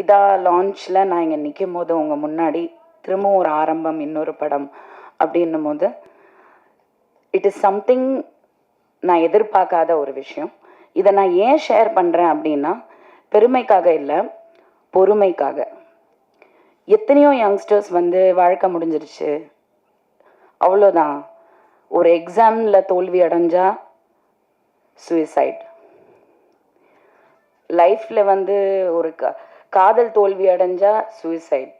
பிதா லான்ச்சில் நான் இங்கே நிற்கும் போது உங்கள் முன்னாடி திரும்பவும் ஒரு ஆரம்பம் இன்னொரு படம் அப்படின்னும் போது இட் இஸ் சம்திங் நான் எதிர்பார்க்காத ஒரு விஷயம். இதை நான் ஏன் ஷேர் பண்ணுறேன் அப்படின்னா, பெருமைக்காக இல்லை, பொறுமைக்காக. எத்தனையோ யங்ஸ்டர்ஸ் வந்து வாழ்க்கை முடிஞ்சிருச்சு, அவ்வளோதான், ஒரு எக்ஸாமில் தோல்வி அடைஞ்சா சூசைட், லைஃப்பில் வந்து ஒரு காதல் தோல்வி அடைஞ்சா சூசைட்,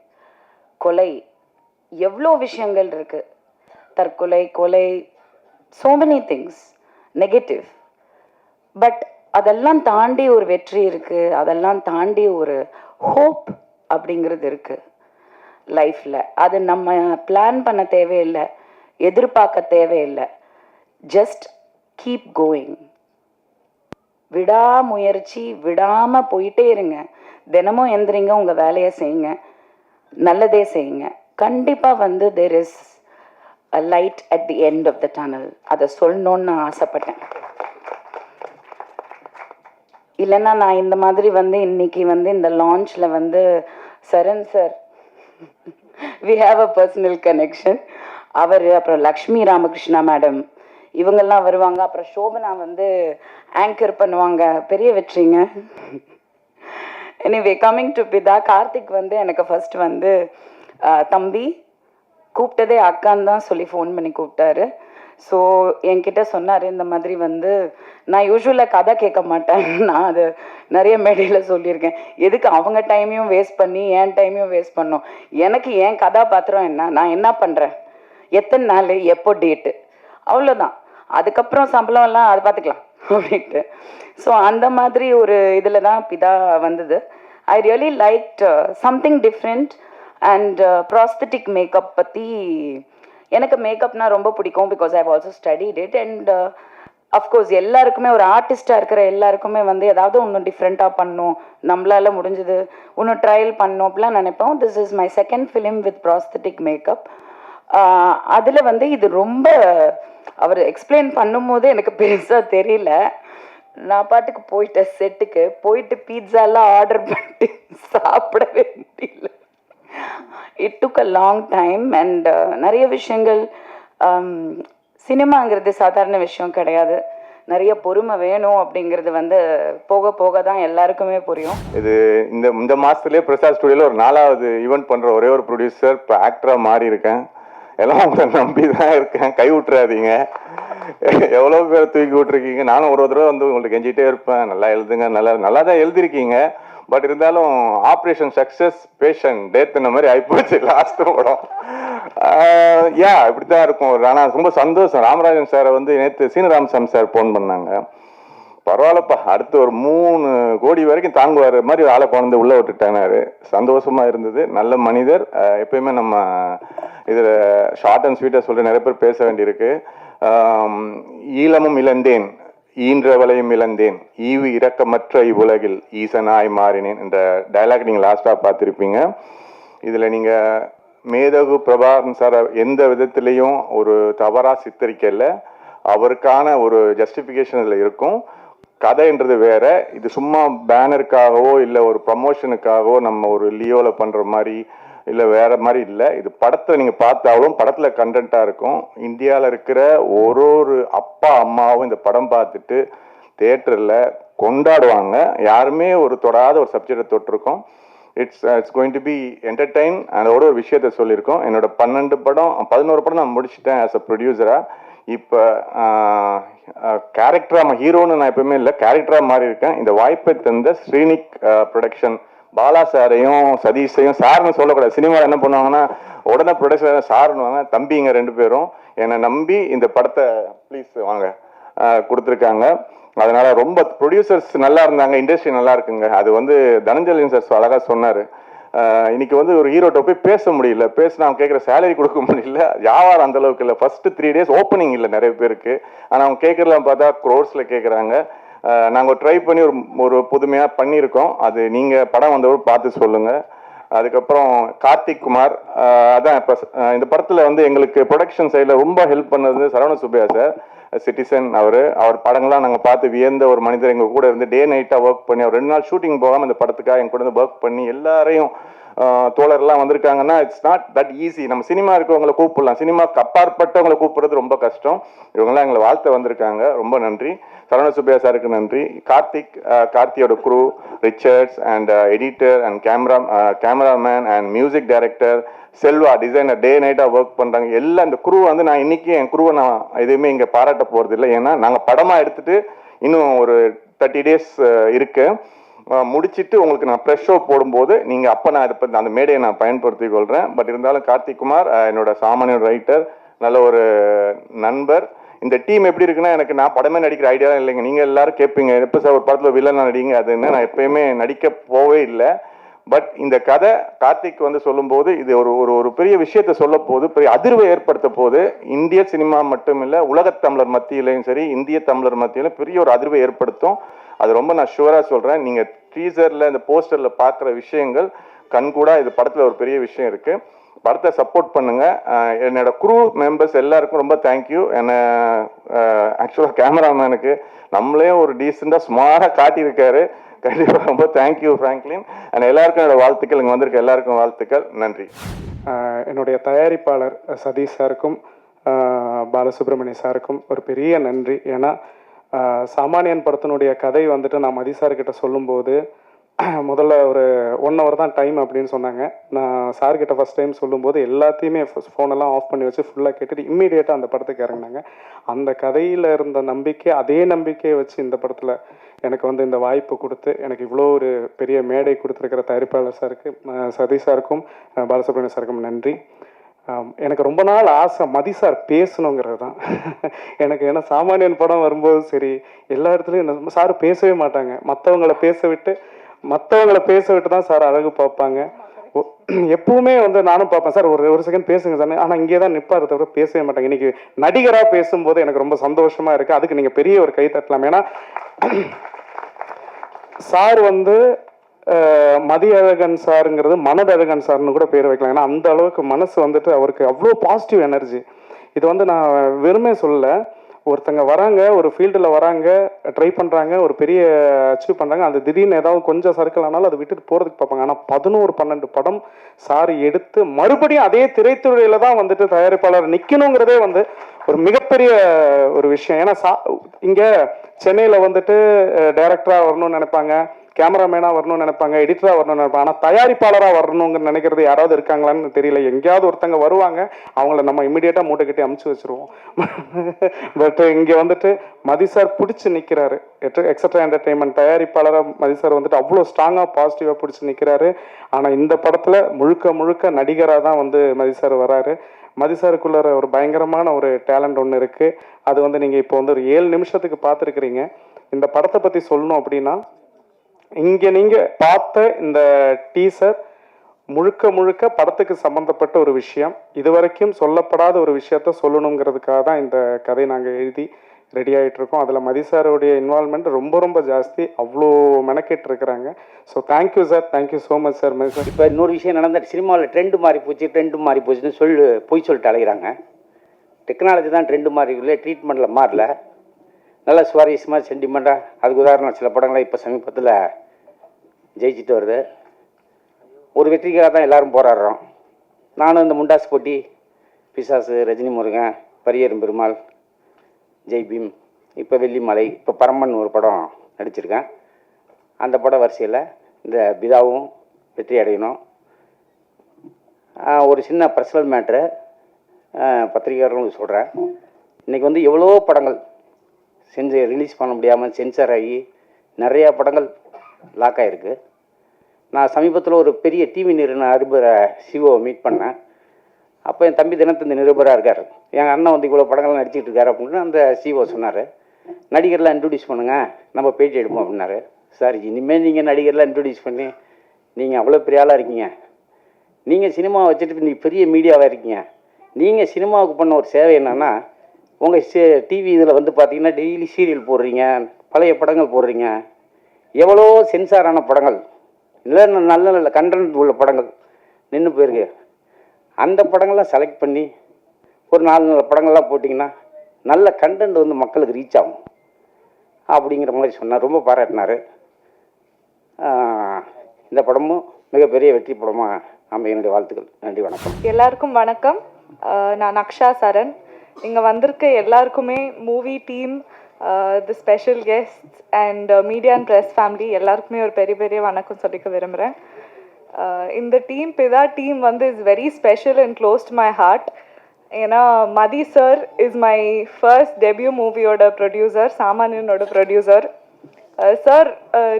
கொலை, எவ்வளோ விஷயங்கள் இருக்குது, தற்கொலை, கொலை, so many things negative. But அதெல்லாம் தாண்டி ஒரு வெற்றி இருக்குது, அதெல்லாம் தாண்டி ஒரு ஹோப் அப்படிங்கிறது இருக்குது லைஃப்பில். அது நம்ம பிளான் பண்ண தேவையில்லை, எதிர்பார்க்க தேவையில்லை, ஜஸ்ட் கீப் கோயிங். விடாமுயற்சி, விடாமல் போயிட்டே இருங்க. தினமும் எந்திரிங்க, உங்கள் வேலையை செய்யுங்க, நல்லதே செய்யுங்க. கண்டிப்பாக வந்து there is a light at the end of the tunnel. அதை சொல்லணுன்னு நான் ஆசைப்பட்டேன். இல்லைன்னா நான் இந்த மாதிரி வந்து இன்னைக்கு வந்து இந்த லான்ச்சில் வந்து Charan sir, we have a personal connection. அவர், அப்புறம் லக்ஷ்மி ராமகிருஷ்ணா மேடம், இவங்கெல்லாம் வருவாங்க. அப்புறம் சோபனா வந்து ஆங்கர் பண்ணுவாங்க. பெரிய வெற்றிங்க. எனிவே, கம்மிங் டு பிதா, கார்த்திக் வந்து எனக்கு ஃபர்ஸ்ட் வந்து தம்பி கூப்பிட்டதே அக்கான்னு தான் சொல்லி ஃபோன் பண்ணி கூப்பிட்டாரு. ஸோ என்கிட்ட சொன்னார், இந்த மாதிரி வந்து நான் யூஸ்வலாக கதை கேட்க மாட்டேன், நான் அது நிறைய மேடையில் சொல்லியிருக்கேன், எதுக்கு அவங்க டைமையும் வேஸ்ட் பண்ணி என் டைமையும் வேஸ்ட் பண்ணோம், எனக்கு என் கதாபாத்திரம் என்ன, நான் என்ன பண்ணுறேன், எத்தனை நாள், எப்போ டேட்டு, அவ்வளோதான், அதுக்கப்புறம் சம்பளம் எல்லாம் அது பார்த்துக்கலாம் அப்படின்ட்டு. ஸோ அந்த மாதிரி ஒரு இதில் தான் பிதா வந்தது. I really like something different. And prosthetic makeup பற்றி, எனக்கு மேக்கப்னா ரொம்ப பிடிக்கும், because I have also studied it. And of course எல்லாருக்குமே, ஒரு ஆர்டிஸ்டாக இருக்கிற எல்லாருக்குமே வந்து ஏதாவது ஒன்று டிஃப்ரெண்ட்டாக பண்ணணும், நம்மளால முடிஞ்சது ஒன்று ட்ரையல் பண்ணணும் அப்படிலாம் நினைப்போம். This is my second film with prosthetic makeup. அதில் வந்து இது ரொம்ப அவர் எக்ஸ்பிளைன் பண்ணும்போது எனக்கு பெருசாக தெரியல. நான் பாட்டுக்கு போயிட்டேன், செட்டுக்கு போயிட்டு பீட்சாலாம் ஆர்டர் பண்ணிட்டு சாப்பிடவே முடியல. It took a long time. And நிறைய விஷயங்கள், சினிமாங்கிறது சாதாரண விஷயம் கிடையாது, நிறைய பொறுமை வேணும் அப்படிங்கிறது வந்து போக போக தான் எல்லாருக்குமே புரியும். இது இந்த மாதத்துலேயே பிரசாத் ஸ்டுடியோவில் ஒரு 4வது ஈவெண்ட் பண்ணுற ஒரே ஒரு ப்ரொடியூசர், இப்போ ஆக்டராக மாறி இருக்கேன். எல்லாம் உங்களை நம்பி தான் இருக்கேன், கை விட்டுறாதீங்க. எவ்வளோ பேர் தூக்கி விட்டுருக்கீங்க. நானும் ஒரு தடவை வந்து உங்களுக்கு கெஞ்சிட்டே இருப்பேன், நல்லா எழுதுங்க, நல்லா தான் எழுதிருக்கீங்க. பட் இருந்தாலும் ஆப்ரேஷன் சக்ஸஸ், பேஷண்ட் டெத் இந்த மாதிரி ஆகிப்போச்சு லாஸ்ட் படம். இப்படி தான் இருக்கும். ஆனால் ரொம்ப சந்தோஷம். ராமராஜன் சாரை வந்து நேற்று சீனராமசாமி சார் ஃபோன் பண்ணாங்க, பரவாயில்லப்பா, அடுத்து ஒரு 3 கோடி வரைக்கும் தாங்குவார் மாதிரி ஆளை கொண்டு உள்ளே விட்டுட்டானாரு. சந்தோஷமாக இருந்தது. நல்ல மனிதர். எப்பயுமே நம்ம இதில் ஷார்ட் அண்ட் ஸ்வீட்டாக சொல்லிட்டு நிறைய பேர் பேச வேண்டியிருக்கு. ஈழமும் இழந்தேன், ஈன்றவளையும் இழந்தேன், ஈவு இரக்கமற்ற இவ்வுலகில் ஈசனாய் மாறினேன் என்ற டைலாக் நீங்கள் லாஸ்ட்டாக பார்த்துருப்பீங்க. இதில் நீங்கள் மேதகு பிரபாகரன் சார் எந்த விதத்துலேயும் ஒரு தவறாக சித்தரிக்கல. அவருக்கான ஒரு ஜஸ்டிஃபிகேஷன் இதில் இருக்கும். கதைன்றது வேற. இது சும்மா பேனருக்காகவோ இல்லை ஒரு ப்ரமோஷனுக்காகவோ நம்ம ஒரு லியோவில் பண்ணுற மாதிரி இல்லை வேற மாதிரி இல்லை. இது படத்தை நீங்கள் பார்த்தாலும் படத்தில் கண்டென்ட்டாக இருக்கும். இந்தியாவில் இருக்கிற ஒரு அப்பா அம்மாவும் இந்த படம் பார்த்துட்டு தியேட்டரில் கொண்டாடுவாங்க. யாருமே ஒரு தொடாத ஒரு சப்ஜெக்டை தொட்டிருக்கோம். It's going to be entertain. அதோட ஒரு விஷயத்த சொல்லியிருக்கோம். என்னோட 11 படம் 11 படம் நான் முடிச்சிட்டேன் ஆஸ் அ ப்ரொடியூசராக. இப்போ கேரக்டராக ஹீரோன்னு நான் எப்பவுமே இல்லை, கேரக்டராக மாறி இருக்கேன். இந்த வாய்ப்பை தந்த ஸ்ரீனிக் ப்ரொடக்ஷன், பாலா சாரையும் சதீஷையும், சார்னு சொல்லக்கூடாது, சினிமாவில் என்ன பண்ணுவாங்கன்னா உடனே ப்ரொடக்ஷன் சார்னுவாங்க, தம்பிங்க 2 பேரும் என்னை நம்பி இந்த படத்தை ப்ளீஸ் வாங்க கொடுத்துருக்காங்க. அதனால ரொம்ப ப்ரொடியூசர்ஸ் நல்லா இருந்தாங்க, இண்டஸ்ட்ரி நல்லா இருக்குங்க. அது வந்து தனஞ்சலின் சார் அழகாக சொன்னார். இன்னைக்கு வந்து ஒரு ஹீரோட்ட போய் பேச முடியல, பேசினா அவங்க கேட்குற சேலரி கொடுக்க முடியல, வியாபாரம் அந்த அளவுக்கு இல்லை. ஃபர்ஸ்ட் 3 days ஓப்பனிங் இல்லை நிறைய பேருக்கு. ஆனால் அவங்க கேட்குறலாம் பார்த்தா க்ரோர்ஸில் கேட்குறாங்க. நாங்கள் ட்ரை பண்ணி ஒரு புதுமையாக பண்ணியிருக்கோம். அது நீங்கள் படம் வந்தவரை பார்த்து சொல்லுங்கள். அதுக்கப்புறம் கார்த்திக் குமார், அதான் இப்போ இந்த படத்தில் வந்து எங்களுக்கு ப்ரொடக்ஷன் சைடில் ரொம்ப ஹெல்ப் பண்ணது சரவண சுப்பையா சார், சிட்டிசன். அவர் படங்கள்லாம் நாங்கள் பார்த்து வியந்த ஒரு மனிதர். எங்கள் கூட இருந்து டே நைட்டாக ஒர்க் பண்ணி, அவர் 2 நாள் ஷூட்டிங் போகாமல் இந்த படத்துக்காக எங்க கூட இருந்து ஒர்க் பண்ணி எல்லாரையும் தோழர்லாம் வந்திருக்காங்கன்னா இட்ஸ் நாட் தட் ஈஸி. நம்ம சினிமா இருக்கவங்களை கூப்பிடலாம், சினிமாக்கு அப்பாற்பட்டவங்களை கூப்பிடுறது ரொம்ப கஷ்டம். இவங்கெல்லாம் எங்களை வாழ்த்த வந்திருக்காங்க, ரொம்ப நன்றி. சரவண சுப்பையா சாருக்கு நன்றி. கார்த்தியோட crew, Richards and editor and cameraman and music director, Selva designer, day நைட்டாக ஒர்க் பண்ணுறாங்க. எல்லாம் இந்த குரூ வந்து நான் இன்னைக்கு என் குரூவை நான் எதுவுமே இங்கே பாராட்ட போகிறது இல்லை. ஏன்னா நாங்கள் படமாக எடுத்துட்டு இன்னும் ஒரு 30 days இருக்கு. முடிச்சுட்டு உங்களுக்கு நான் ப்ரெஷ் ஷோ போடும்போது நீங்கள் அப்போ நான் இதை அந்த மேடையை நான் பயன்படுத்தி கொள்கிறேன். பட் இருந்தாலும் கார்த்திக் குமார் என்னோட சாமானிய ரைட்டர், நல்ல ஒரு நண்பர். இந்த டீம் எப்படி இருக்குன்னா, நான் படமே நடிக்கிற ஐடியாலாம் இல்லைங்க. நீங்கள் எல்லாரும் கேட்பீங்க, எப்போ சார் ஒரு படத்தில் வில்லன் நடிங்க அதுன்னு. நான் எப்பயுமே நடிக்க போவே இல்லை. பட் இந்த கதை கார்த்திக் வந்து சொல்லும்போது இது ஒரு ஒரு பெரிய விஷயத்த சொல்ல போது, பெரிய அதிர்வை ஏற்படுத்த போது. இந்திய சினிமா மட்டும் இல்லை, உலகத் தமிழர் மத்தியிலையும் சரி, இந்திய தமிழர் மத்தியிலும் பெரிய ஒரு அதிர்வை ஏற்படுத்தும். அது ரொம்ப நான் ஷுவராக சொல்கிறேன். நீங்கள் டீசரில் இந்த போஸ்டரில் பார்க்குற விஷயங்கள் கண்கூடா இது படத்தில் ஒரு பெரிய விஷயம் இருக்குது. படத்தை சப்போர்ட் பண்ணுங்கள். என்னோட குரூ மெம்பர்ஸ் எல்லாருக்கும் ரொம்ப தேங்க்யூ. என்னை ஆக்சுவலாக கேமராமேனுக்கு நம்மளே ஒரு டீசெண்டாக சுமாராக காட்டியிருக்காரு. கண்டிப்பாக ரொம்ப தேங்க்யூ ஃப்ராங்க்லின். அண்ட் எல்லாருக்கும் என்னோட வாழ்த்துக்கள், இங்கே வந்திருக்க எல்லாருக்கும் வாழ்த்துக்கள், நன்றி. என்னுடைய தயாரிப்பாளர் சதீஷ் சாருக்கும் பாலசுப்ரமணிய சாருக்கும் ஒரு பெரிய நன்றி. ஏன்னா சாமானியன் படத்தினுடைய கதை வந்துட்டு நான் மதி சார்கிட்ட சொல்லும்போது முதல்ல ஒரு 1 hour தான் டைம் அப்படின்னு சொன்னாங்க. நான் சார்கிட்ட ஃபஸ்ட் டைம் சொல்லும்போது எல்லாத்தையுமே ஃபோனெல்லாம் ஆஃப் பண்ணி வச்சு ஃபுல்லாக கேட்டுட்டு இம்மீடியட்டாக அந்த படத்துக்கு இறங்கினாங்க. அந்த கதையில் இருந்த நம்பிக்கை, அதே நம்பிக்கையை வச்சு இந்த படத்தில் எனக்கு வந்து இந்த வாய்ப்பு கொடுத்து எனக்கு இவ்வளோ ஒரு பெரிய மேடை கொடுத்துருக்கிற தயாரிப்பாளர் சாருக்கு, சதீஷ் சாருக்கும் பாலசுப்ரமணிய சாருக்கும் நன்றி. எனக்கு ரொம்ப நாள் ஆசை மதி சார் பேசணுங்கிறது தான் எனக்கு. ஏன்னா சாமானியன் படம் வரும்போது சரி, எல்லா இடத்துலையும் சார் பேசவே மாட்டாங்க. மற்றவங்களை பேச விட்டு தான் சார் அழகு பார்ப்பாங்க. எப்பவுமே வந்து நானும் பார்ப்பேன், சார் ஒரு செகண்ட் பேசுங்க சார், ஆனால் இங்கே தான் நிற்பாரு தவிர பேசவே மாட்டாங்க. இன்னைக்கு நடிகராக பேசும்போது எனக்கு ரொம்ப சந்தோஷமா இருக்கு. அதுக்கு நீங்கள் பெரிய ஒரு கை தட்டலாம். ஏன்னா சார் வந்து மதியழகன் சாருங்கிறது மனதழகன் சார்னு கூட பேர் வைக்கலாம். ஏன்னா அந்த அளவுக்கு மனசு வந்துட்டு அவருக்கு அவ்வளோ பாசிட்டிவ் எனர்ஜி. இது வந்து நான் வெறுமே சொல்லலை. ஒருத்தங்க வராங்க, ஒரு ஃபீல்டில் வராங்க, ட்ரை பண்ணுறாங்க, ஒரு பெரிய அச்சீவ் பண்ணுறாங்க, அந்த திடீர்னு ஏதாவது கொஞ்சம் சர்க்கிள் ஆனாலும் அதை விட்டுட்டு போகிறதுக்கு பார்ப்பாங்க. ஆனால் 11-12 படம் சார் எடுத்து மறுபடியும் அதே திரைத்துறையில் தான் வந்துட்டு தயாரிப்பாளர் நிற்கணுங்கிறதே வந்து ஒரு மிகப்பெரிய ஒரு விஷயம். ஏன்னா இங்கே சென்னையில் வந்துட்டு டைரக்டராக வரணும்னு நினைப்பாங்க, கேமராமேனாக வரணும்னு நினைப்பாங்க, எடிட்டராக வரணும்னு நினைப்பாங்க. ஆனால் தயாரிப்பாளராக வரணுங்க நினைக்கிறது யாராவது இருக்காங்களான்னு தெரியல. எங்கேயாவது ஒருத்தங்க வருவாங்க, அவங்கள நம்ம இம்மிடியேட்டாக மூட்டை கட்டி அமுச்சு வச்சுருவோம். பட் இங்கே வந்துட்டு மதி சார் பிடிச்சி நிற்கிறாரு. எக்ஸட்ரா என்டர்டெயின்மெண்ட் தயாரிப்பாளராக மதி சார் வந்துட்டு அவ்வளோ ஸ்ட்ராங்காக பாசிட்டிவாக பிடிச்சி நிற்கிறாரு. ஆனால் இந்த படத்தில் முழுக்க நடிகராக தான் வந்து மதி சார் வராரு. மதி சாருக்குள்ள ஒரு பயங்கரமான ஒரு டேலண்ட் ஒன்று இருக்குது. அது வந்து நீங்கள் இப்போ வந்து ஒரு 7 நிமிஷத்துக்கு பார்த்துருக்குறீங்க. இந்த படத்தை பற்றி சொல்லணும் அப்படின்னா, இங்கே நீங்கள் பார்த்த இந்த டீசர் முழுக்க படத்துக்கு சம்மந்தப்பட்ட ஒரு விஷயம். இதுவரைக்கும் சொல்லப்படாத ஒரு விஷயத்த சொல்லணுங்கிறதுக்காக தான் இந்த கதை நாங்கள் எழுதி ரெடி ஆகிட்டு இருக்கோம். அதில் மதி சாருடைய இன்வால்மெண்ட் ரொம்ப ஜாஸ்தி. அவ்வளோ மெனக்கெட்டு இருக்கிறாங்க. So thank you sir, thank you so much sir. Mathi sir, இப்போ இன்னொரு விஷயம் நடந்தால் சினிமாவில் ட்ரெண்டு மாறி போச்சுன்னு போய் சொல்லிட்டு அழைக்கிறாங்க. டெக்னாலஜி தான் ட்ரெண்டு மாறி இல்லை, ட்ரீட்மெண்ட்டில் மாறல. நல்ல சுவாரஸ்யமாக சென்டிமெண்ட்டாக. அதுக்கு உதாரணம் சில படங்களை இப்போ சமீபத்தில் ஜெயிச்சுட்டு வருது. ஒரு வெற்றிக்காக தான் எல்லோரும் போராடுறோம். நானும் இந்த முண்டாஸ் போட்டி, பிசாசு, ரஜினி முருகன், பரியரும் பெருமாள், ஜெய் பீம், இப்போ வெள்ளிமலை, இப்போ பரமன் ஒரு படம் நடிச்சிருக்கேன். அந்த பட வரிசையில் இந்த பிதாவும் வெற்றி அடையணும். ஒரு சின்ன பர்சனல் மேட்ரு பத்திரிகையாளர்களும் சொல்கிறேன். இன்றைக்கி வந்து எவ்வளோ படங்கள் செஞ்சு ரிலீஸ் பண்ண முடியாமல் சென்சார் ஆகி நிறையா படங்கள் லாக் ஆகிருக்கு. நான் சமீபத்தில் ஒரு பெரிய டிவி நிறுவன அதிபரை சிஓவை மீட் பண்ணேன். அப்போ என் தம்பி தினத்தந்தி நிருபராக இருக்கார். எங்கள் அண்ணன் வந்து இவ்வளோ படங்கள்லாம் நடிச்சிட்டு இருக்காரு அப்படின்னு அந்த சிஓ சொன்னார். நடிகர்லாம் இன்ட்ரடியூஸ் பண்ணுங்கள், நம்ம பேட்டி எடுப்போம் அப்படின்னாரு. சார், இனிமேல் நீங்கள் நடிகர்லாம் இன்ட்ரடியூஸ் பண்ணி நீங்கள் அவ்வளோ பெரிய ஆளாக இருக்கீங்க, நீங்கள் சினிமாவை வச்சுட்டு நீங்கள் பெரிய மீடியாவாக இருக்கீங்க, நீங்கள் சினிமாவுக்கு பண்ண ஒரு சேவை என்னென்னா, உங்கள் டிவி இதில் வந்து பார்த்தீங்கன்னா டெய்லி சீரியல் போடுறீங்க, பழைய படங்கள் போடுறீங்க, எவ்வளோ சென்சாரான படங்கள் இல்லை நல்ல நல்ல கண்டென்ட் உள்ள படங்கள் நின்று போயிருக்கு. அந்த படங்கள்லாம் செலக்ட் பண்ணி ஒரு 4 நல்ல படங்கள்லாம் போட்டிங்கன்னா நல்ல கண்டென்ட் வந்து மக்களுக்கு ரீச் ஆகும் அப்படிங்கிற மாதிரி சொன்னார். ரொம்ப பாராட்டினார். இந்த படமும் மிகப்பெரிய வெற்றி படமாக நம்ம என்னுடைய வாழ்த்துக்கள். நன்றி, வணக்கம். எல்லாருக்கும் வணக்கம். நான் அக்ஷா சரண். இங்கே வந்திருக்க எல்லாருக்குமே movie team, the special guests and media and press family எல்லாருக்குமே ஒரு பெரிய பெரிய வணக்கம் சொல்லிக்க விரும்புகிறேன். இந்த டீம் பிதா டீம் வந்து is very special and close to my heart. ஏன்னா Mathi sir is my first debut மூவியோட ப்ரொடியூசர், சாமானியனோட ப்ரொடியூசர். சார்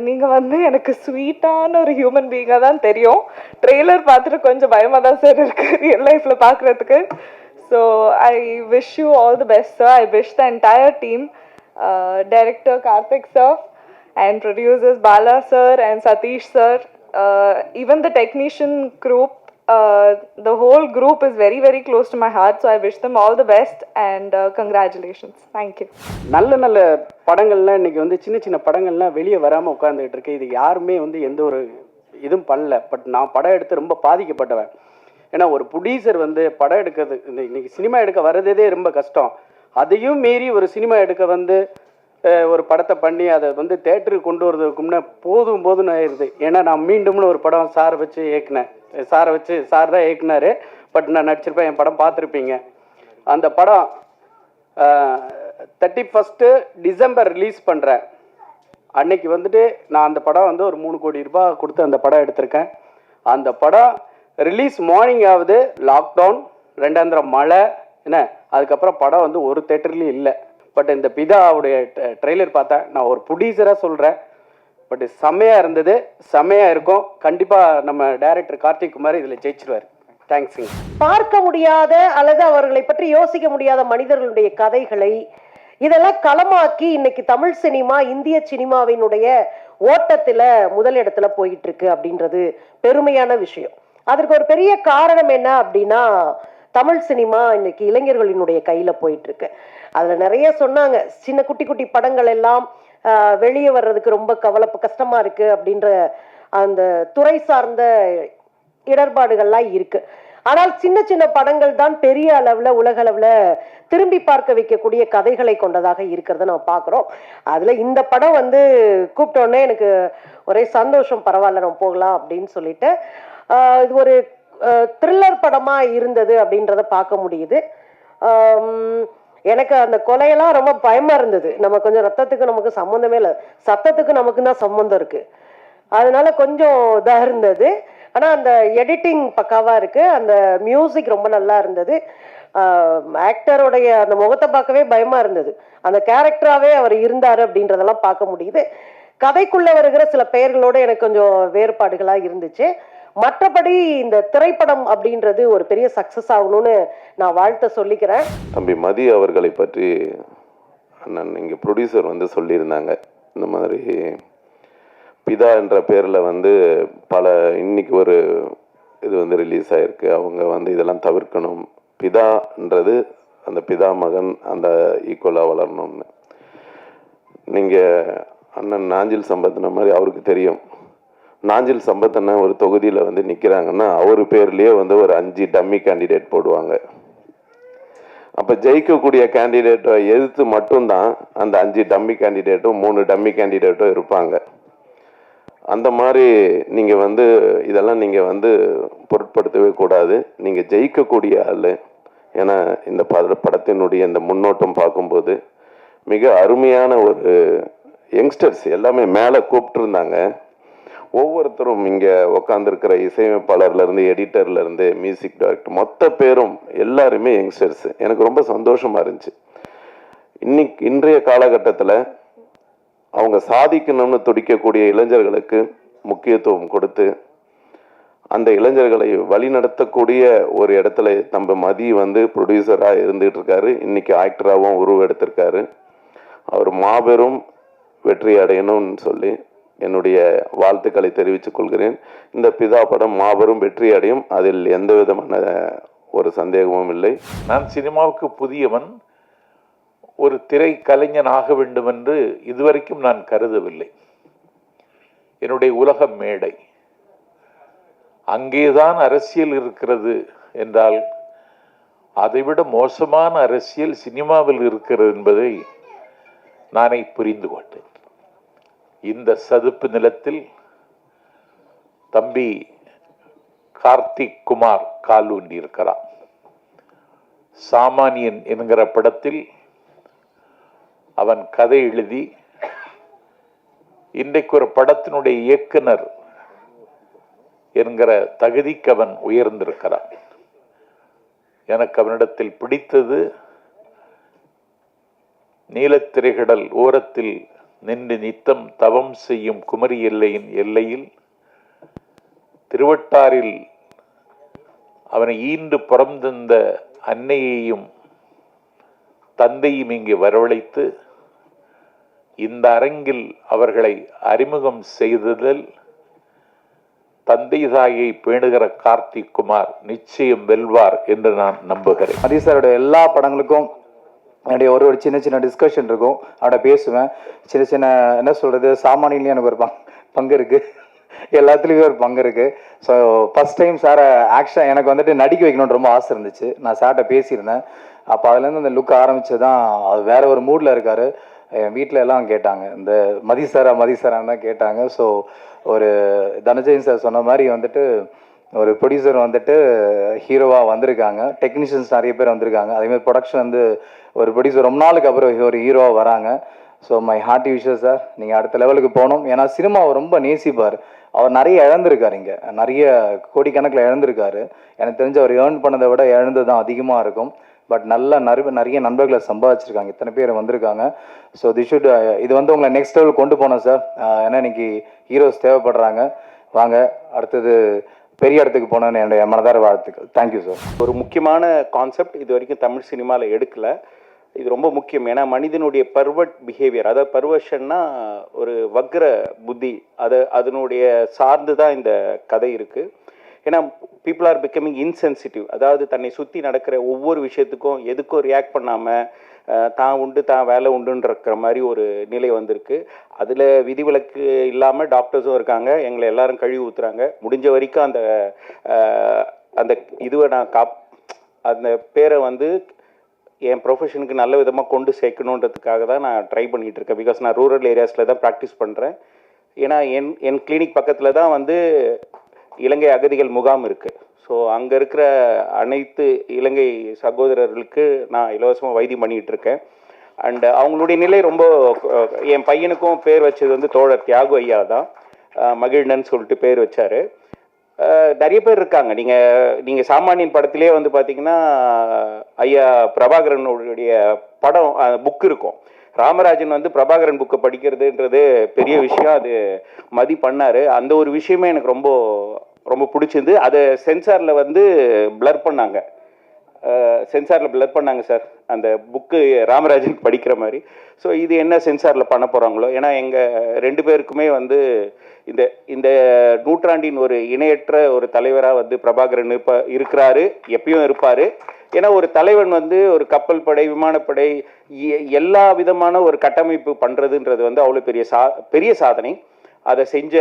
நீங்கள் வந்து எனக்கு ஸ்வீட்டான ஒரு ஹியூமன் பீயிங்காக தான் தெரியும். ட்ரெய்லர் பார்த்துட்டு கொஞ்சம் பயமாக தான் சார் இருக்குது ரியல் லைஃப்பில் பார்க்குறதுக்கு. So I wish you all the best sir. I wish the entire team, director Karthik sir and producers Bala sir and Satish sir, even the technician group, the whole group is very very close to my heart, so I wish them all the best and congratulations. Thank you. நல்ல நல்ல படங்கள்லாம் இன்னைக்கு வந்து சின்ன சின்ன படங்கள்லாம் வெளியே வராமல் உட்காந்துக்கிட்டு இருக்கு. இது யாருமே வந்து எந்த ஒரு இதுவும் பண்ணல. பட் நான் படம் எடுத்து ரொம்ப பாதிக்கப்பட்டவன். ஏன்னா ஒரு ப்ரொடியூசர் வந்து படம் எடுக்கிறது, இன்னைக்கு சினிமா எடுக்க வர்றதே ரொம்ப கஷ்டம். அதையும் மீறி ஒரு சினிமா எடுக்க வந்து ஒரு படத்தை பண்ணி அதை வந்து தேட்டருக்கு கொண்டு வரதுக்கு முன்னே போதும்னு ஆயிடுது. ஏன்னா நான் மீண்டும்னு ஒரு படம் சாரை வச்சு இயக்குனேன். சார் தான் இயக்குனாரு. பட் நான் நடிச்சிருப்பேன், என் படம் பார்த்துருப்பீங்க. அந்த படம் 31 டிசம்பர் ரிலீஸ் பண்ணுறேன். அன்னைக்கு வந்துட்டு நான் அந்த படம் வந்து ஒரு 3 கோடி ரூபாய் கொடுத்து அந்த படம் எடுத்திருக்கேன். அந்த படம் ரிலீஸ் மார்னிங் ஆகுது, லாக்டவுன், 2 மழை என்ன, அதுக்கப்புறம் படம் வந்து ஒரு தேட்டர்லேயும் இல்லை. பட் இந்த பிதாவுடைய ட்ரெய்லர் பார்த்தேன். நான் ஒரு ப்ரொடியூசராக சொல்கிறேன், பட் செம்மையாக இருந்தது, செம்மையாக இருக்கும். கண்டிப்பாக நம்ம டைரக்டர் கார்த்திக் குமார் இதில் ஜெயிச்சிருவார். தேங்க்ஸுங்க. பார்க்க முடியாத அல்லது அவர்களை பற்றி யோசிக்க முடியாத மனிதர்களுடைய கதைகளை இதெல்லாம் களமாக்கி இன்னைக்கு தமிழ் சினிமா இந்திய சினிமாவினுடைய ஓட்டத்துல முதலிடத்துல போயிட்டு இருக்கு அப்படின்றது பெருமையான விஷயம். அதற்கு ஒரு பெரிய காரணம் என்ன அப்படின்னா, தமிழ் சினிமா இன்னைக்கு இளைஞர்களினுடைய கையில போயிட்டு இருக்கு. அதுல நிறைய சொன்னாங்க, சின்ன குட்டி குட்டி படங்கள் எல்லாம் வெளியே வர்றதுக்கு ரொம்ப கஷ்டமா இருக்கு அப்படின்ற அந்த துறை சார்ந்த இடர்பாடுகள்லாம் இருக்கு. ஆனால் சின்ன சின்ன படங்கள் தான் பெரிய அளவுல உலக அளவுல திரும்பி பார்க்க வைக்கக்கூடிய கதைகளை கொண்டதாக இருக்கிறத நம்ம பார்க்குறோம். அதுல இந்த படம் வந்து கூப்பிட்டோன்னே எனக்கு ஒரே சந்தோஷம். பரவாயில்ல, நம்ம போகலாம் அப்படின்னு சொல்லிட்டு. இது ஒரு த்ரில்லர் படமா இருந்தது அப்படின்றத பார்க்க முடியுது. எனக்கு அந்த கொலையெல்லாம் ரொம்ப பயமா இருந்தது. நம்ம கொஞ்சம் ரத்தத்துக்கு நமக்கு சம்மந்தமே இல்லை, சத்தத்துக்கு நமக்கு தான் சம்மந்தம் இருக்கு. அதனால கொஞ்சம் இதாக இருந்தது. ஆனால் அந்த எடிட்டிங் பக்காவாக இருக்கு. அந்த மியூசிக் ரொம்ப நல்லா இருந்தது. ஆக்டருடைய அந்த முகத்தை பார்க்கவே பயமா இருந்தது. அந்த கேரக்டராகவே அவர் இருந்தார் அப்படின்றதெல்லாம் பார்க்க முடியுது. கதைக்குள்ள வருகிற சில பெயர்களோடு எனக்கு கொஞ்சம் வேறுபாடுகளாக இருந்துச்சு. மற்றபடி இந்த திரைப்படம் அப்படின்றது ஒரு பெரிய சக்சஸ் ஆகணும்னு நான் வாழ்த்த சொல்லிக்கிறேன். தம்பி மதி அவர்களை பற்றி அண்ணன் இங்கே ப்ரொடியூசர் வந்து சொல்லியிருந்தாங்க. இந்த மாதிரி பிதா என்ற பேரில் வந்து பல இன்னைக்கு ஒரு இது வந்து ரிலீஸ் ஆகிருக்கு. அவங்க வந்து இதெல்லாம் தவிர்க்கணும். பிதான்றது அந்த பிதா மகன் அந்த ஈக்குவலாக வளரணும்னு. நீங்கள் அண்ணன் நாஞ்சில் சம்பத்தின மாதிரி அவருக்கு தெரியும். நாஞ்சில் சம்பத்தனை ஒரு தொகுதியில் வந்து நிற்கிறாங்கன்னா அவர் பேர்லேயே வந்து ஒரு 5 டம்மி கேண்டிடேட் போடுவாங்க. அப்போ ஜெயிக்கக்கூடிய கேண்டிடேட்டை எதிர்த்து மட்டும்தான் அந்த 5 டம்மி கேண்டிடேட்டும் 3 டம்மி கேண்டிடேட்டும் இருப்பாங்க. அந்த மாதிரி நீங்கள் வந்து இதெல்லாம் நீங்கள் வந்து பொருட்படுத்தவே கூடாது. நீங்கள் ஜெயிக்கக்கூடிய ஆள். ஏன்னா இந்த படத்தினுடைய இந்த முன்னோட்டம் பார்க்கும்போது மிக அருமையான ஒரு யங்ஸ்டர்ஸ் எல்லாமே மேலே கூப்பிட்டுருந்தாங்க. ஒவ்வொருத்தரும் இங்கே உக்காந்துருக்கிற இசையமைப்பாளர்லேருந்து எடிட்டர்லேருந்து மியூசிக் டைரக்டர் மொத்த பேரும் எல்லாருமே யங்ஸ்டர்ஸ். எனக்கு ரொம்ப சந்தோஷமாக இருந்துச்சு. இன்றைய காலகட்டத்தில் அவங்க சாதிக்கணும்னு துடிக்கக்கூடிய இளைஞர்களுக்கு முக்கியத்துவம் கொடுத்து அந்த இளைஞர்களை வழிநடத்தக்கூடிய ஒரு இடத்துல நம்ம மதி வந்து ப்ரொடியூசராக இருந்துகிட்டு இருக்காரு. இன்னைக்கு ஆக்டராகவும் உருவெடுத்திருக்காரு. அவர் மாபெரும் வெற்றி அடையணும்னு சொல்லி என்னுடைய வாழ்த்துக்களை தெரிவித்துக் கொள்கிறேன். இந்த பிதா படம் மாபெரும் வெற்றி அடையும், அதில் எந்த விதமான ஒரு சந்தேகமும் இல்லை. நான் சினிமாவுக்கு புதியவன், ஒரு திரை கலைஞன் ஆக வேண்டும் என்று இதுவரைக்கும் நான் கருதவில்லை. என்னுடைய உலக மேடை அங்கேதான் அரசியல் இருக்கிறது என்றால் அதைவிட மோசமான அரசியல் சினிமாவில் இருக்கிறது என்பதை நானே புரிந்து கொண்டேன். இந்த சதுப்பு நிலத்தில் தம்பி கார்த்திக் குமார் கால் ஊன்றி இருக்கிறான். சாமானியன் என்கிற படத்தில் அவன் கதை எழுதி இன்றைக்கு ஒரு படத்தினுடைய இயக்குனர் என்கிற தகுதிக்கு அவன் உயர்ந்திருக்கிறான். எனக்கு அவனிடத்தில் பிடித்தது நீலத்திரைகடல் ஓரத்தில் நின்று நித்தம் தவம் செய்யும் குமரி எல்லையின் எல்லையில் திருவட்டாரில் அவனை ஈண்டு புறந்தந்த அன்னையையும் தந்தையும் இங்கே வரவழைத்து இந்த அரங்கில் அவர்களை அறிமுகம் செய்ததில் தந்தை தாயை பேணுகிற கார்த்திக் குமார் நிச்சயம் வெல்வார் என்று நான் நம்புகிறேன். மதி சாரோட எல்லா படங்களுக்கும் என்னுடைய ஒரு சின்ன சின்ன டிஸ்கஷன் இருக்கும், அவட பேசுவேன். சின்ன சின்ன என்ன சொல்கிறது, சாமானியிலையும் எனக்கு ஒரு பங்கு இருக்குது, எல்லாத்துலேயுமே ஒரு பங்கு இருக்குது. ஸோ ஃபஸ்ட் டைம் சாரை ஆக்ஷன் எனக்கு வந்துட்டு நடிக்க வைக்கணும்னு ரொம்ப ஆசை இருந்துச்சு. நான் சார்கிட்ட பேசியிருந்தேன். அப்போ அதுலேருந்து அந்த லுக் ஆரம்பித்து தான் அது வேற ஒரு மூடில் இருக்கார். என் வீட்டில் எல்லாம் கேட்டாங்க, இந்த மதி சாரான்னு தான் கேட்டாங்க. ஸோ ஒரு தனஜெயன் சார் சொன்ன மாதிரி வந்துட்டு ஒரு ப்ரொடியூசர் வந்துட்டு ஹீரோவாக வந்திருக்காங்க, டெக்னீஷியன்ஸ் நிறைய பேர் வந்திருக்காங்க. அதேமாதிரி ப்ரொடக்ஷன் வந்து ஒரு ப்ரொடியூசர் ரொம்ப நாளுக்கு அப்புறம் ஒரு ஹீரோவாக வராங்க. So my hearty wishes sir, நீங்கள் அடுத்த லெவலுக்கு போகணும். ஏன்னா சினிமாவை ரொம்ப நேசிப்பார். அவர் நிறைய இழந்திருக்காரு, இங்கே நிறைய கோடிக்கணக்கில் இழந்திருக்காரு. எனக்கு தெரிஞ்ச அவர் ஏர்ன் பண்ணதை விட இழந்தது தான் அதிகமாக இருக்கும். பட் நல்ல நிறைய நண்பர்களை சம்பாதிச்சிருக்காங்க, இத்தனை பேர் வந்திருக்காங்க. ஸோ இது வந்து உங்களை நெக்ஸ்ட் லெவல் கொண்டு போனோம் சார். ஏன்னா இன்னைக்கு ஹீரோஸ் தேவைப்படுறாங்க. வாங்க அடுத்தது பெரிய இடத்துக்கு போனோன்னு என்னுடைய மனதார வாழ்த்துக்கள். Thank you sir. ஒரு முக்கியமான கான்செப்ட் இது வரைக்கும் தமிழ் சினிமாவில் எடுக்கல. இது ரொம்ப முக்கியம். ஏன்னா மனிதனுடைய பர்வர்ட் பிஹேவியர், அதாவது பர்வர்ஷன்னா ஒரு வக்ர புத்தி, அதனுடைய சார்ந்து தான் இந்த கதை இருக்குது. ஏன்னா பீப்புள் ஆர் பிகமிங் இன்சென்சிட்டிவ், அதாவது தன்னை சுற்றி நடக்கிற ஒவ்வொரு விஷயத்துக்கும் எதுக்கும் ரியாக்ட் பண்ணாமல் தான் உண்டு தான் வேலை உண்டுன்ற மாதிரி ஒரு நிலை வந்திருக்கு. அதில் விதிவிலக்கு இல்லாமல் டாக்டர்ஸும் இருக்காங்க, எங்களை எல்லாரும் கழுவி ஊற்றுறாங்க. முடிஞ்ச வரைக்கும் அந்த இதுவை நான் அந்த பேரை வந்து என் ப்ரொஃபஷனுக்கு நல்ல விதமாக கொண்டு சேர்க்கணுன்றதுக்காக தான் நான் ட்ரை பண்ணிகிட்டு இருக்கேன். பிகாஸ் நான் ரூரல் ஏரியாஸில் தான் ப்ராக்டிஸ் பண்ணுறேன். ஏன்னா என் கிளினிக் பக்கத்தில் தான் வந்து இலங்கை அகதிகள் முகாம் இருக்குது. ஸோ அங்கே இருக்கிற அனைத்து இலங்கை சகோதரர்களுக்கு நான் இலவசமாக வைத்தியம் பண்ணிகிட்டு இருக்கேன். அண்டு அவங்களுடைய நிலை ரொம்ப, என் பையனுக்கும் பேர் வச்சது வந்து தோழர் தியாகு ஐயா தான், மகிழ்னன்னு சொல்லிட்டு பேர் வச்சார். நிறைய பேர் இருக்காங்க. நீங்கள் சாமானியன் படத்திலே வந்து பார்த்தீங்கன்னா ஐயா பிரபாகரனுடைய படம் புக் இருக்கும். ராமராஜன் வந்து பிரபாகரன் புக்கை படிக்கிறதுன்றது பெரிய விஷயம், அது மதி பண்ணார். அந்த ஒரு விஷயமே எனக்கு ரொம்ப ரொம்ப பிடிச்சிருந்து. அதை சென்சாரில் வந்து பிளர் பண்ணாங்க, சார் அந்த புக்கு ராமராஜன் படிக்கிற மாதிரி. ஸோ இது என்ன சென்சாரில் பண்ண போகிறாங்களோ, ஏன்னா எங்கள் ரெண்டு பேருக்குமே வந்து இந்த நூற்றாண்டின் ஒரு இணையற்ற ஒரு தலைவராக வந்து பிரபாகரன் இப்போ இருக்கிறாரு, எப்பயும் இருப்பார். ஏன்னா ஒரு தலைவன் வந்து ஒரு கப்பல் படை, விமானப்படை, எல்லா விதமான ஒரு கட்டமைப்பு பண்ணுறதுன்றது வந்து அவ்வளோ பெரிய சாதனை. அதை செஞ்ச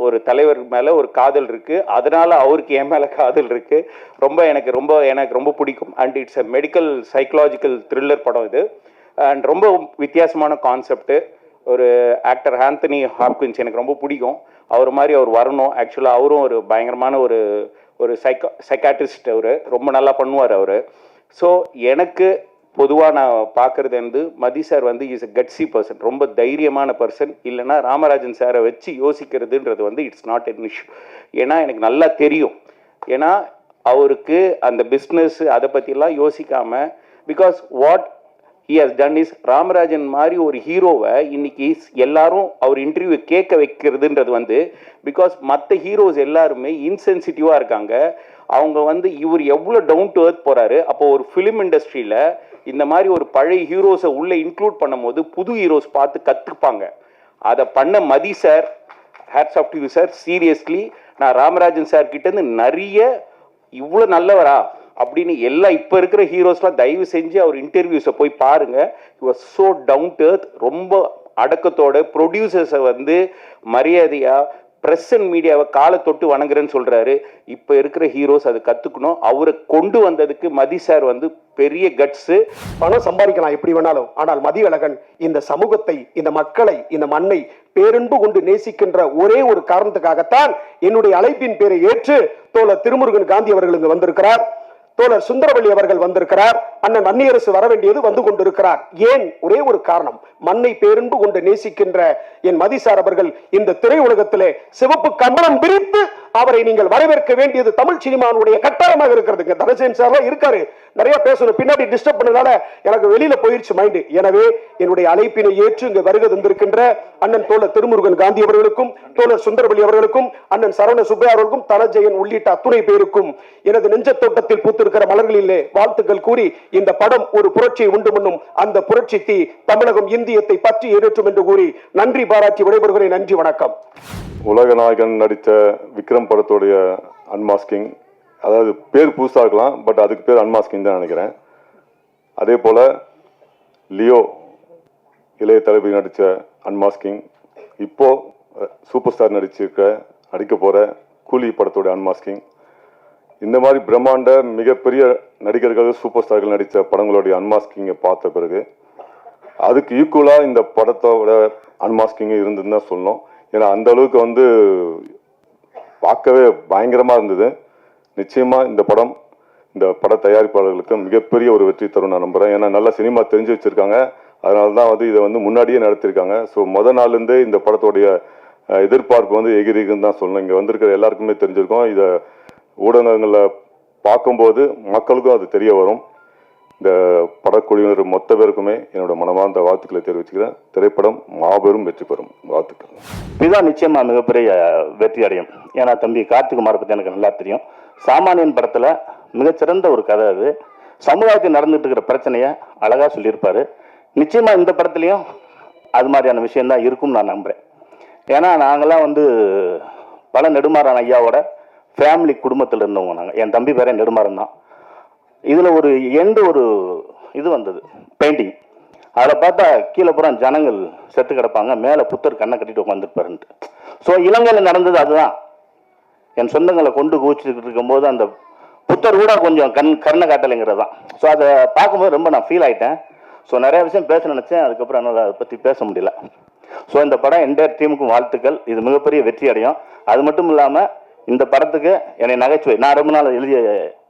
ஒரு தலைவர் மேலே ஒரு காதல் இருக்குது, அதனால் அவருக்கு என் மேலே காதல் இருக்குது. எனக்கு ரொம்ப பிடிக்கும். And it's a medical psychological thriller படம் இது. அண்ட் ரொம்ப வித்தியாசமான கான்செப்ட். ஒரு ஆக்டர் ஆந்தனி ஹாப்கின்ஸ் எனக்கு ரொம்ப பிடிக்கும். அவர் மாதிரி அவர் வரணும். ஆக்சுவலாக அவரும் ஒரு பயங்கரமான ஒரு சைக்காட்ரிஸ்ட், அவர் ரொம்ப நல்லா பண்ணுவார் அவர். ஸோ எனக்கு பொதுவாக நான் பார்க்குறது வந்து மதி சார் வந்து இஸ் அ கட்ஸி பர்சன், ரொம்ப தைரியமான பர்சன். இல்லைனா ராமராஜன் சாரை வச்சு யோசிக்கிறதுன்றது வந்து இட்ஸ் நாட் என் இஷ்யூ. ஏன்னா எனக்கு நல்லா தெரியும், ஏன்னா அவருக்கு அந்த பிஸ்னஸ் அதை பற்றிலாம் யோசிக்காமல், because what he has done is, Ramarajan மாதிரி ஒரு ஹீரோவை இன்னைக்கு எல்லாரும் அவர் இன்டர்வியூ கேட்க வைக்கிறதுன்றது வந்து பிகாஸ் மற்ற ஹீரோஸ் எல்லாருமே இன்சென்சிட்டிவாக இருக்காங்க. அவங்க வந்து இவர் எவ்வளோ டவுன் டு எர்த் போகிறாரு. அப்போ ஒரு ஃபிலிம் இண்டஸ்ட்ரியில் இந்த மாதிரி ஒரு பழைய ஹீரோஸை உள்ளே இன்க்ளூட் பண்ணும் போது புது ஹீரோஸ் பார்த்து கற்றுப்பாங்க. அதை பண்ண Mathi sir, hats off to you sir. Seriously நான் ராமராஜன் சார் கிட்டேருந்து நிறைய இவ்வளோ நல்லவரா அப்படின்னு எல்லா இப்போ இருக்கிற ஹீரோஸ்லாம் தயவு செஞ்சு அவர் இன்டர்வியூஸை போய் பாருங்கள். You are so down to earth, ரொம்ப அடக்கத்தோட ப்ரொடியூசர்ஸை வந்து மரியாதையாக ப்ரெஸ் அண்ட் மீடியாவை காலை தொட்டு வணங்குறேன்னு சொல்கிறாரு. இப்போ இருக்கிற ஹீரோஸ் அது கற்றுக்கணும். அவரை கொண்டு வந்ததுக்கு மதி சார் வந்து பெரிய கட்ஸு. பணம் சம்பாதிக்கலாம் எப்படி வேணாலும், ஆனால் மதியழகன் இந்த சமூகத்தை, இந்த மக்களை, இந்த மண்ணை பேரன்பு கொண்டு நேசிக்கின்ற ஒரே ஒரு காரணத்துக்காகத்தான் என்னுடைய அழைப்பின் பேரை ஏற்று தோழர் திருமுருகன் காந்தி அவர்கள் இங்கு வந்திருக்கிறார். தோழர் சுந்தரவள்ளி அவர்கள் வந்திருக்கிறார். அண்ணன் வன்னியரசு வர வேண்டியது வந்து கொண்டிருக்கிறார். ஏன்? ஒரே ஒரு காரணம், மண்ணை பேரன்பு கொண்டு நேசிக்கின்ற என் மதிசார் அவர்கள் இந்த திரையுலகத்திலே சிவப்பு கம்பளம் பிரித்து அவரை நீங்கள் வரவேற்க வேண்டியது தமிழ் சினிமாவுடைய கட்டாயமாக இருக்கிறதுங்க. தனசேன் சார் இருக்காரு, நிறைய பேசணும், பின்னாடி டிஸ்டர்ப் பண்ணதால எனக்கு வெளியில போயிருச்சு மைண்டு. எனவே என்னுடைய அழைப்பினை ஏற்று இங்கு வருகை தந்திருக்கின்ற அண்ணன் தோழர் திருமுருகன் காந்தி அவர்களுக்கும், தோழர் சுந்தரவள்ளி அவர்களுக்கும், அண்ணன் சரவண சுப்பையா அவர்களுக்கும், தனஜெயன் உள்ளிட்ட அத்துணை பேருக்கும் எனது நெஞ்ச தோட்டத்தில் பூத்திருக்கிற மலர்களிலே வாழ்த்துக்கள் கூறி, இந்த படம் ஒரு புரட்சியை உண்டு பண்ணும், அந்த புரட்சி தீ தமிழகம் இந்தியத்தை பற்றி ஏற்றும் என்று கூறி நன்றி பாராட்டி விடைபெறுகிறேன். நன்றி, வணக்கம். உலகநாயகன் நடித்த விக்ரம் படத்துடைய அன்மாஸ்கிங், அதாவது பேர் புதுசாக இருக்கலாம், பட் அதுக்கு பேர் அன்மாஸ்கிங் தான் நினைக்கிறேன். அதே போல் லியோ இளைய தளபதி நடித்த அன்மாஸ்கிங், இப்போ சூப்பர் ஸ்டார் நடிக்க போகிற கூலி படத்தோடைய அன்மாஸ்கிங், இந்த மாதிரி பிரம்மாண்ட மிகப்பெரிய நடிகர்கள் சூப்பர் ஸ்டார்கள் நடித்த படங்களுடைய அன்மாஸ்கிங்கை பார்த்த பிறகு அதுக்கு ஈக்குவலாக இந்த படத்தோட அன்மாஸ்கிங் இருந்துன்னு தான் சொல்லணும். ஏன்னா அந்த அளவுக்கு வந்து பார்க்கவே பயங்கரமாக இருந்தது. நிச்சயமாக இந்த பட தயாரிப்பாளர்களுக்கு மிகப்பெரிய ஒரு வெற்றி தரும் நான் நம்புகிறேன். ஏன்னா நல்லா சினிமா தெரிஞ்சு வச்சுருக்காங்க, அதனால தான் வந்து இதை வந்து முன்னாடியே நடத்திருக்காங்க. ஸோ நாள்லேருந்தே இந்த படத்தோடைய எதிர்பார்ப்பு வந்து எகிரிக்குன்னு தான் சொல்லணும். இங்கே வந்திருக்கிற எல்லாருக்குமே தெரிஞ்சிருக்கோம். இதை ஊடகங்களில் பார்க்கும்போது மக்களுக்கும் அது தெரிய வரும். இந்த படக்குழுவினர் மொத்த பேருக்குமே என்னோட மனமார்ந்த வாழ்த்துக்களை தெரிவிச்சுக்கிறேன். திரைப்படம் மாபெரும் வெற்றி பெறும். வாழ்த்துக்கள். இதுதான் நிச்சயமா மிகப்பெரிய வெற்றி அடையும். ஏன்னா தம்பி கார்த்திகுமாரை பற்றி எனக்கு நல்லா தெரியும். சாமானியன் படத்தில் மிகச்சிறந்த ஒரு கதை அது. சமுதாயத்தில் நடந்துட்டு இருக்கிற பிரச்சனையை அழகாக சொல்லியிருப்பாரு. நிச்சயமா இந்த படத்துலையும் அது மாதிரியான விஷயம்தான் இருக்கும்னு நான் நம்புகிறேன். ஏன்னா நாங்கள்லாம் வந்து பல நெடுமாறன் ஐயாவோட ஃபேமிலி குடும்பத்தில் இருந்தவங்க. நாங்கள், என் தம்பி பேரே நெடுமாறன் தான். இதில் ஒரு இது வந்தது, பெயிண்டிங். அதில் பார்த்தா கீழே பூரா ஜனங்கள் செத்து கிடப்பாங்க, மேலே புத்தர் கண்ணை கட்டிட்டு உட்காந்துருப்பாருன்ட்டு. ஸோ இலங்கையில் நடந்தது அதுதான். என் சொந்தங்களை கொண்டு குவிச்சுட்டு இருக்கும்போது அந்த புத்தர் கூட கொஞ்சம் கண்ணை காட்டலைங்கிறது தான். ஸோ அதை பார்க்கும்போது ரொம்ப நான் ஃபீல் ஆகிட்டேன். ஸோ நிறைய விஷயம் பேச நினச்சேன், அதுக்கப்புறம் என்னால் அதை பற்றி பேச முடியல. ஸோ இந்த படம் என்டையர் டீமுக்கும் வாழ்த்துக்கள். இது மிகப்பெரிய வெற்றி அடையும். அது மட்டும் இல்லாமல் இந்த படத்துக்கு என்னை நகைச்சுவை, நான் ரொம்ப நாள் எழுதிய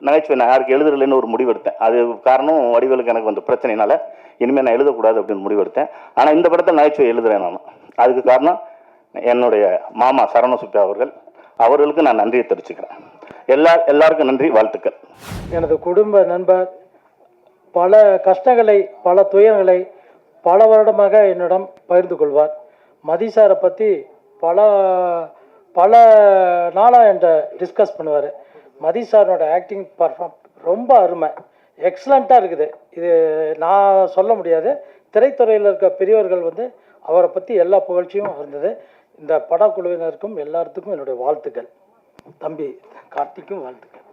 நகைச்சுவை நான் யாருக்கு எழுதுறதுன்னு ஒரு முடிவெடுத்தேன். அது காரணம் வடிவேலுக்கு எனக்கு வந்த பிரச்சனைனால இனிமேல் நான் எழுதக்கூடாது அப்படின்னு முடிவெடுத்தேன். ஆனால் இந்த படத்தில் நகைச்சுவை எழுதுறேன் நான். அதுக்கு காரணம் என்னுடைய மாமா சரவண சுப்பையா அவர்களுக்கு நான் நன்றியை தெரிவிச்சுக்கிறேன். எல்லாருக்கும் நன்றி, வாழ்த்துக்கள். எனது குடும்ப நண்பர் பல கஷ்டங்களை, பல துயரங்களை பல வருடமாக என்னிடம் பகிர்ந்து கொள்வார். மதிசாரை பற்றி பல நாளாக என்கிட்ட டிஸ்கஸ் பண்ணுவார். மதிசாரோட ஆக்டிங் பர்ஃபார்ம் ரொம்ப அருமை, எக்ஸலண்ட்டாக இருக்குது. இது நான் சொல்ல முடியாது. திரைத்துறையில் இருக்க பெரியவர்கள் அவரை பற்றி எல்லா புகழ்ச்சியும் இருந்தது. இந்த படக்குழுவினருக்கும் எல்லாத்துக்கும் என்னுடைய வாழ்த்துக்கள். தம்பி கார்த்திக்கும் வாழ்த்துக்கள்.